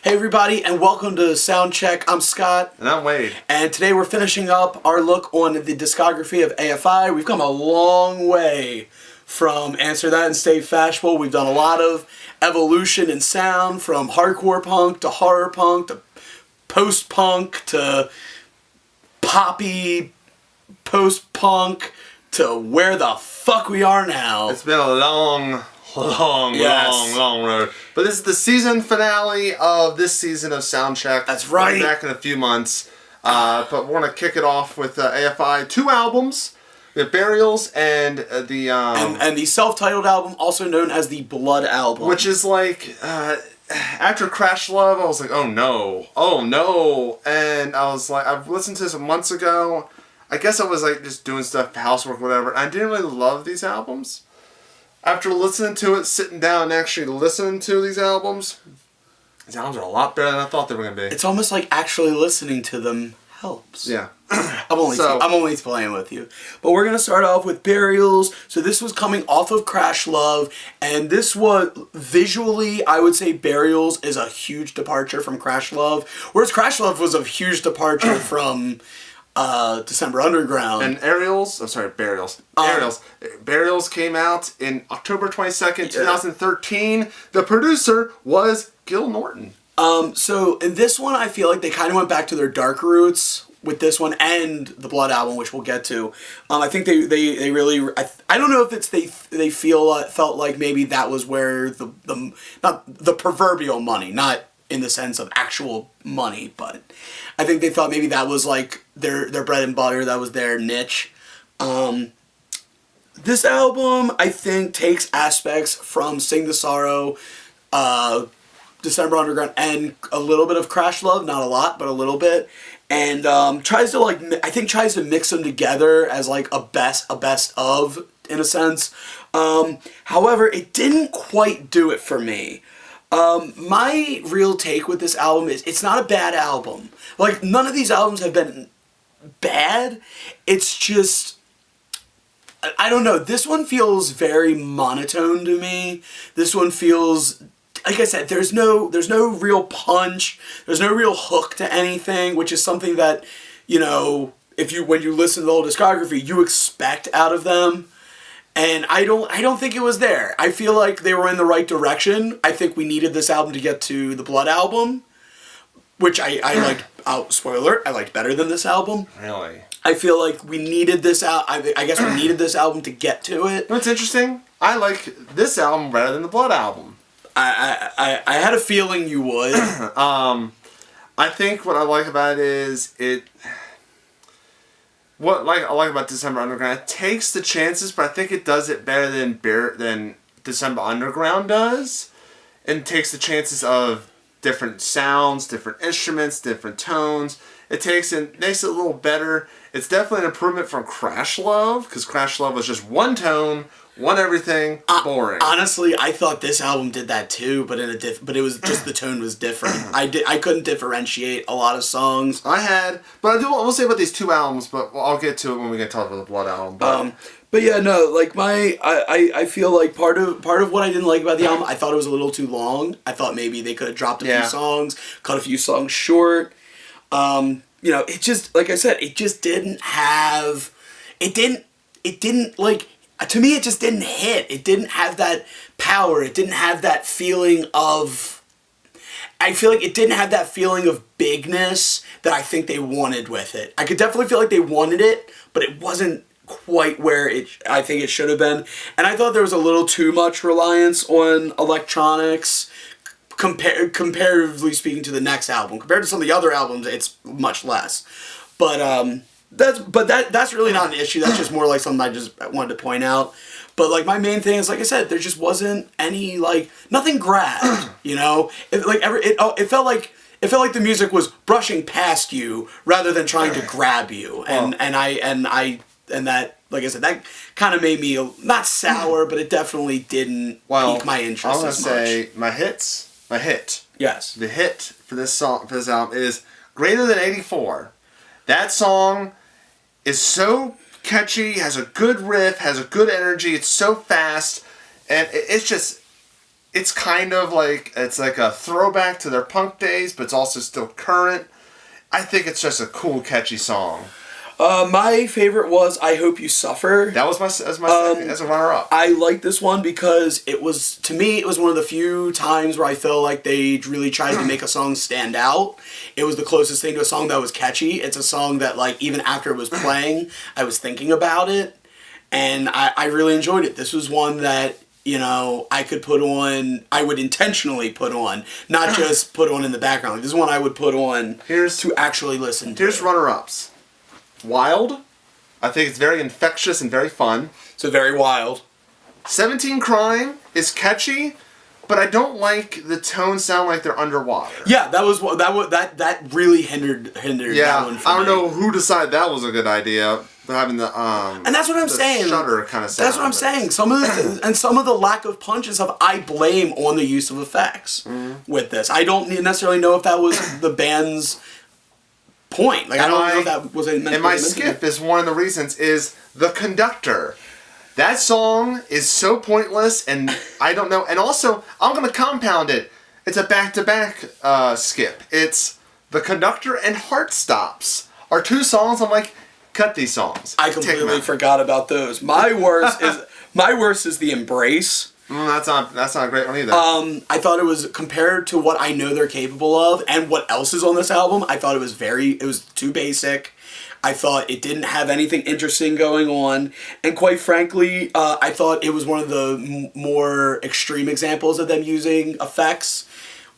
Hey everybody, and welcome to Soundcheck. I'm Scott. And I'm Wade. And today we're finishing up our look on the discography of AFI. We've come a long way from Answer That and Stay Fashionable. We've done a lot of evolution in sound, from hardcore punk to horror punk to post-punk to poppy post-punk to where the fuck we are now. It's been a long road. But this is the season finale of this season of Soundcheck. That's right. We'll be back in a few months. But we're going to kick it off with AFI 2 albums. We have Burials and the... and the self-titled album, also known as the Blood album. Which is like... after Crash Love, I was like, oh no. And I was like, I've listened to this months ago. I guess I was like just doing stuff, housework, whatever. I didn't really love these albums. After listening to it, sitting down and actually listening to these albums are a lot better than I thought they were going to be. It's almost like actually listening to them helps. Yeah. I'm only playing with you. But we're going to start off with Burials. So this was coming off of Crash Love, and this was, visually, I would say Burials is a huge departure from Crash Love, whereas Crash Love was a huge departure from... December Underground. And Burials. Burials came out in October 22nd, 2013. The producer was Gil Norton. So in this one, I feel like they kind of went back to their dark roots with this one and the Blood album, which we'll get to. I think they really... I don't know if it's they felt like maybe that was where the not the proverbial money, not in the sense of actual money, but I think they thought maybe that was like their bread and butter, that was their niche. This album, I think, takes aspects from Sing the Sorrow, December Underground, and a little bit of Crash Love, not a lot, but a little bit, and tries to mix them together as like a best of, in a sense. However, it didn't quite do it for me. My real take with this album is it's not a bad album. Like, none of these albums have been bad. It's just, I don't know. This one feels very monotone to me. This one feels, like I said, there's no real punch. There's no real hook to anything, which is something that, you know, when you listen to the whole discography, you expect out of them. And I don't think it was there. I feel like they were in the right direction. I think we needed this album to get to the Blood album, which I liked. Spoiler alert, I liked better than this album. Really? I feel like we needed this I guess we needed this album to get to it. What's interesting? I like this album better than the Blood album. I had a feeling you would. I think what I like about it is what I like about December Underground, it takes the chances, but I think it does it better than December Underground does. And takes the chances of different sounds, different instruments, different tones. It makes it a little better. It's definitely an improvement from Crash Love, because Crash Love was just one tone, one everything, boring. Honestly, I thought this album did that too, but but it was just the tone was different. I couldn't differentiate a lot of songs. But I will say about these two albums, but I'll get to it when we get to talk about the Blood album. But yeah, no, like I feel like part of what I didn't like about the album, I thought it was a little too long. I thought maybe they could have dropped a few songs, cut a few songs short. You know, it just, like I said, it just didn't have, it didn't like, to me it just didn't hit. It didn't have that power. It didn't have that feeling of, I feel like it didn't have that feeling of bigness that I think they wanted with it. I could definitely feel like they wanted it, but it wasn't quite where I think it should have been. And I thought there was a little too much reliance on electronics, comparatively speaking to the next album. Compared to some of the other albums, it's much less. But that's really not an issue. That's just more like something I just wanted to point out. But like my main thing is, like I said, there just wasn't any, like, nothing grabbed. You know, it felt like the music was brushing past you rather than trying to grab you. And that, like I said, that kind of made me not sour, but it definitely didn't pique my interest as much. I'm gonna say my hit. Yes. The hit for this album is Greater Than 84. That song is so catchy, has a good riff, has a good energy. It's so fast, and it's it's kind of like, it's like a throwback to their punk days, but it's also still current. I think it's just a cool, catchy song. My favorite was "I Hope You Suffer." That was my second, as a runner-up. I like this one because to me, it was one of the few times where I felt like they really tried to make a song stand out. It was the closest thing to a song that was catchy. It's a song that, like, even after it was playing, I was thinking about it, and I really enjoyed it. This was one that, you know, I could put on, I would intentionally put on, not just put on in the background. This is one I would put on to actually listen to. Here's runner-ups. Wild. I think it's very infectious and very fun. So very wild. 17 Crime is catchy, but I don't like the tones sound like they're underwater. Yeah, that really hindered that one for me. I don't know who decided that was a good idea. Having the and that's what I'm saying. Shudder kind of sound. That's what I'm saying. Some of the lack of punch is stuff I blame on the use of effects with this. I don't necessarily know if that was the band's point. Like, I don't know if that was a. And my skip is one of the reasons is The Conductor. That song is so pointless, and I don't know. And also, I'm gonna compound it. It's a back-to-back skip. It's The Conductor and Heart Stops are two songs. I'm like, cut these songs. I completely forgot about those. My worst is The Embrace. That's not a great one either. I thought it was, compared to what I know they're capable of and what else is on this album, I thought it was too basic. I thought it didn't have anything interesting going on, and quite frankly, I thought it was one of the more extreme examples of them using effects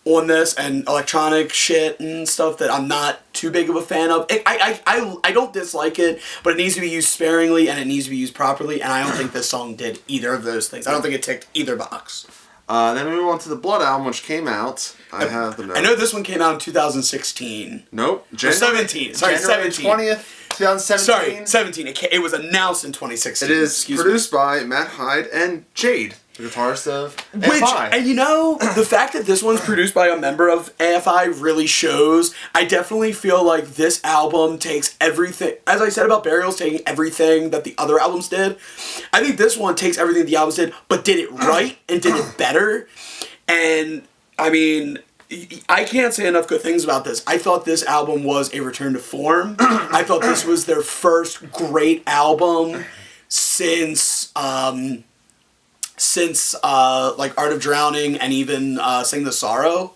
on this and electronic shit and stuff that I'm not too big of a fan of. I don't dislike it, but it needs to be used sparingly and it needs to be used properly, and I don't think this song did either of those things. I don't think it ticked either box. Then we move on to the Blood album, which came out. I have the notes. I know this one came out in 2016. Nope. January 17. Sorry, January 17. 20th, 2017. Sorry, 17. It was announced in 2016. It is produced by Matt Hyde and Jade, the guitarist of AFI. And you know, the fact that this one's produced by a member of AFI really shows. I definitely feel like this album takes everything, as I said about Burials, taking everything that the other albums did. I think this one takes everything the albums did, but did it right and did it better. And, I mean, I can't say enough good things about this. I thought this album was a return to form. I thought this was their first great album since like Art of Drowning and even Sing the Sorrow.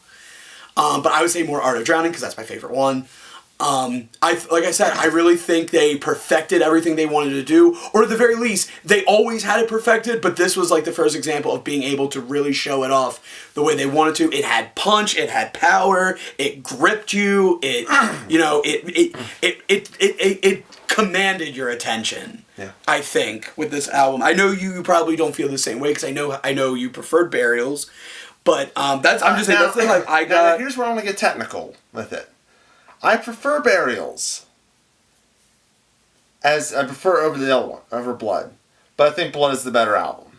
But I would say more Art of Drowning because that's my favorite one. Like I said, I really think they perfected everything they wanted to do, or at the very least, they always had it perfected, but this was like the first example of being able to really show it off the way they wanted to. It had punch, it had power, it gripped you, it commanded your attention. Yeah. I think with this album, I know you probably don't feel the same way because I know you preferred Burials, but I'm just saying that's the like I got. Now, here's where I'm gonna get technical with it. I prefer Burials over the other one, over Blood, but I think Blood is the better album.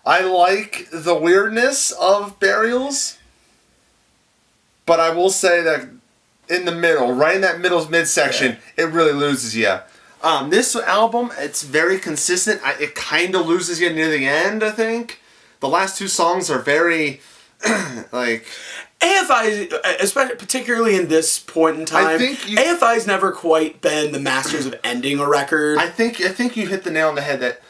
I like the weirdness of Burials, but I will say that in the middle, right in that midsection, it really loses you. This album, it's very consistent. It kind of loses you near the end, I think. The last two songs are very, like... AFI, especially particularly in this point in time, AFI's never quite been the masters of ending a record. I think you hit the nail on the head that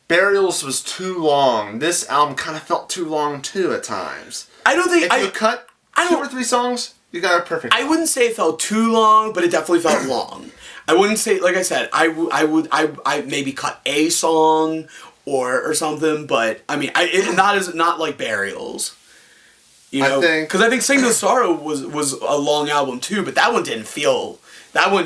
Burials was too long. This album kind of felt too long too at times. I don't think if you cut 2 or 3 songs, you got it perfect. I wouldn't say it felt too long, but it definitely felt long. I wouldn't say, like I said, I maybe cut a song or something, but I mean, not like Burials. You know, because I think Sing the Sorrow was a long album too, but that one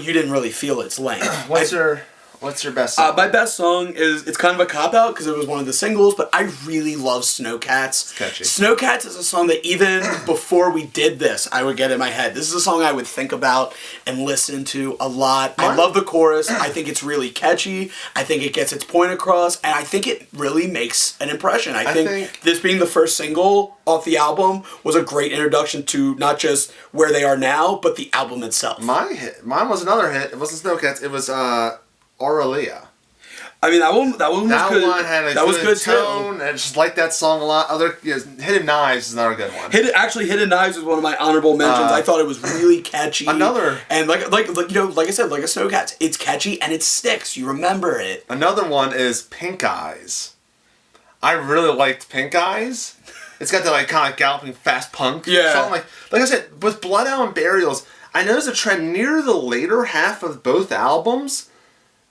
you didn't really feel its length. What's your best song? My best song it's kind of a cop-out because it was one of the singles, but I really love Snowcats. Catchy. Snowcats is a song that even before we did this, I would get in my head. This is a song I would think about and listen to a lot. I love the chorus. I think it's really catchy. I think it gets its point across, and I think it really makes an impression. I think this being the first single off the album was a great introduction to not just where they are now, but the album itself. Mine was another hit. It wasn't Snowcats. It was... Aurelia. I mean, that one was good. One had a good tone, and I just like that song a lot. Hidden Knives is another good one. Hidden Knives was one of my honorable mentions. I thought it was really catchy. And like I said, like a Snowcats, it's catchy and it sticks. You remember it. Another one is Pink Eyes. I really liked Pink Eyes. It's got that kind of galloping fast punk song. Like I said, with Blood Owl and Burials, I noticed a trend near the later half of both albums.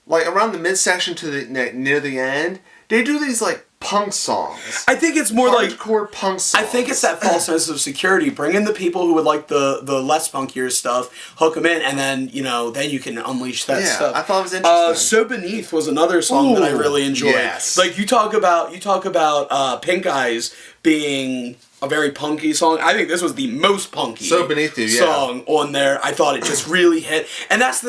Like, around the midsection to near the end, they do these, punk songs. I think it's more hardcore punk songs. I think it's that false sense of security. Bring in the people who would like the less punkier stuff, hook them in, and then, then you can unleash that stuff. I thought it was interesting. So Beneath was another song that I really enjoyed. Yes. Like, you talk about Pink Eyes being a very punky song. I think this was the most punky song on there. I thought it just really hit. And that's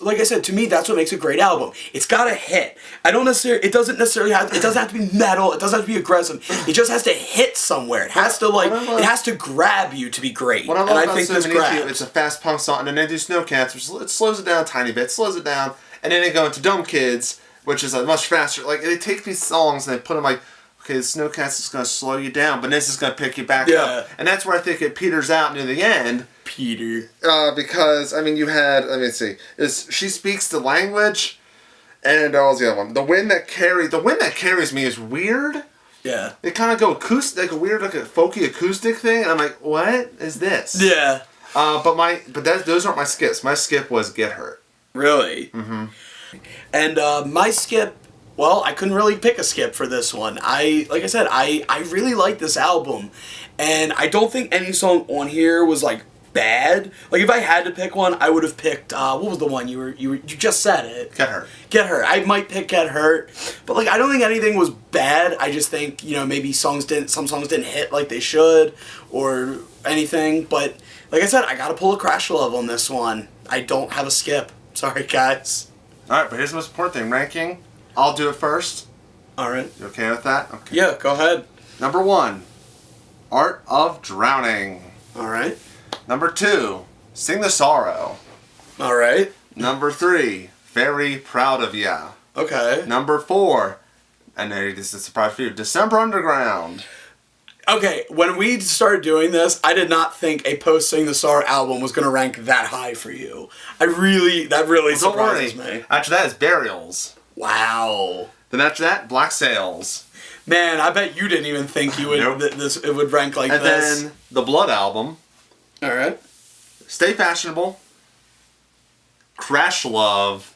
like I said, to me, that's what makes a great album. It's got to hit. It doesn't have to be metal, it doesn't have to be aggressive. It just has to hit somewhere. It has to grab you to be great. What I love about So Beneath You, it's a fast punk song, and then they do Snowcats, which it slows it down a tiny bit, and then they go into Dumb Kids, which is a much faster. Like, they take these songs and they put them okay, the Snowcats is going to slow you down, but this is going to pick you back up. And that's where I think it peters out near the end. Because, you had, let me see, She Speaks the Language, and what was the other one? The Wind That Carries Me is weird. Yeah. They kind of go acoustic, a weird, a folky acoustic thing, and I'm like, what is this? Yeah. Those aren't my skips. My skip was Get Hurt. Really? Mm-hmm. And my skip, well, I couldn't really pick a skip for this one. Like I said, I really like this album, and I don't think any song on here was bad. Like, if I had to pick one, I would have picked what was the one you just said it? Get Hurt. Get Hurt. I might pick Get Hurt, but I don't think anything was bad. I just think maybe some songs didn't hit like they should or anything. But like I said, I gotta pull a Crash Love on this one. I don't have a skip. Sorry, guys. All right, but here's the most important thing: ranking. I'll do it first. All right. You okay with that? Okay. Yeah, go ahead. Number 1, Art of Drowning. All right. Number 2, Sing the Sorrow. All right. Number 3, Very Proud of Ya. Okay. Number 4, and this is a surprise for you, December Underground. Okay, when we started doing this, I did not think a post Sing the Sorrow album was going to rank that high for you. That really surprises me. After that is Burials. Wow. Then after that, Black Sails. Man, I bet you didn't even think you would it would rank like this. And then the Blood album. All right. Stay Fashionable, Crash Love,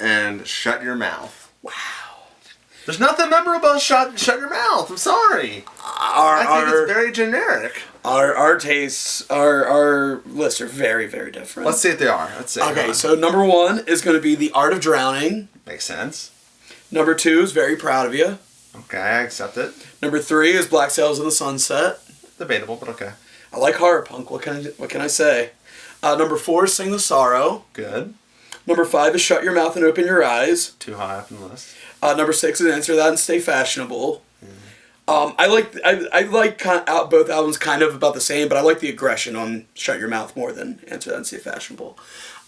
and Shut Your Mouth. Wow. There's nothing memorable about Shut Your Mouth. I'm sorry. I think it's very generic. Our tastes, our lists are very, very different. Let's see if they are. Okay, so number 1 is going to be The Art of Drowning. Makes sense. Number 2 is Very Proud of You. Okay, I accept it. Number 3 is Black Sails in the Sunset. Debatable, but okay. I like horror punk. What can I say? Number 4 is Sing the Sorrow. Good. Number 5 is Shut Your Mouth and Open Your Eyes. Too high up in the list. Number 6 is Answer That and Stay Fashionable. I like both albums kind of about the same, but I like the aggression on Shut Your Mouth more than Answer That and Stay Fashionable.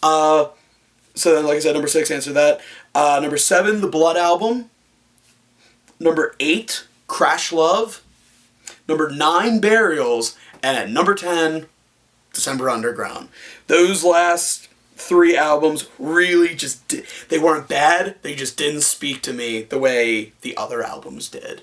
So then, like I said, number 6, Answer That. Number 7, the Blood album. Number 8, Crash Love. Number 9, Burials. And at number 10, December Underground. Those last 3 albums really they weren't bad, they just didn't speak to me the way the other albums did.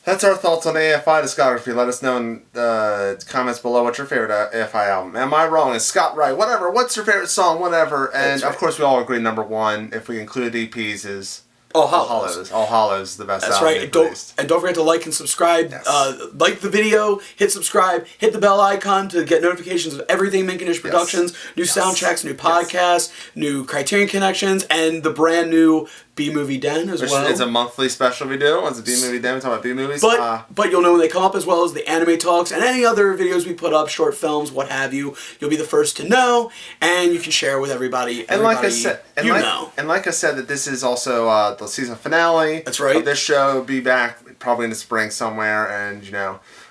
That's our thoughts on AFI discography. Let us know in the comments below what's your favorite AFI album. Am I wrong? Is Scott right? Whatever. What's your favorite song? Whatever. And of course, we all agree number 1, if we include EPs, is All Hollows. All Hollows is the best album. That's right. And don't forget to like and subscribe. Yes. Like the video, hit subscribe, hit the bell icon to get notifications of everything Condish Productions, new soundchecks, new podcasts, new Criterion Connections, and the brand new B-Movie Den as well. It's a monthly special we do. It's a B-Movie Den. We talk about B-movies. But you'll know when they come up, as well as the anime talks and any other videos we put up, short films, what have you. You'll be the first to know, and you can share with everybody. And like I said, that this is also the season finale. That's right. Of this show. Be back probably in the spring somewhere, and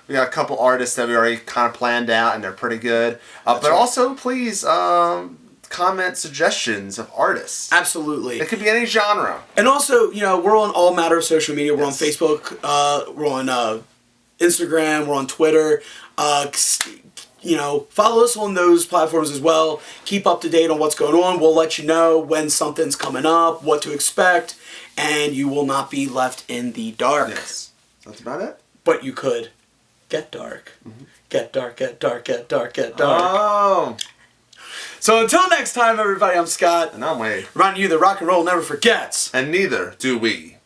we got a couple artists that we already kind of planned out, and they're pretty good. But also, please. comment suggestions of artists. Absolutely. It could be any genre. And also, we're on all matter of social media. We're on Facebook. We're on Instagram. We're on Twitter. Follow us on those platforms as well. Keep up to date on what's going on. We'll let you know when something's coming up, what to expect, and you will not be left in the dark. Yes. That's about it. But you could get dark. Mm-hmm. Get dark, get dark, get dark, get dark. Oh. So until next time, everybody, I'm Scott. And I'm Wade. Reminding you that rock and roll never forgets. And neither do we.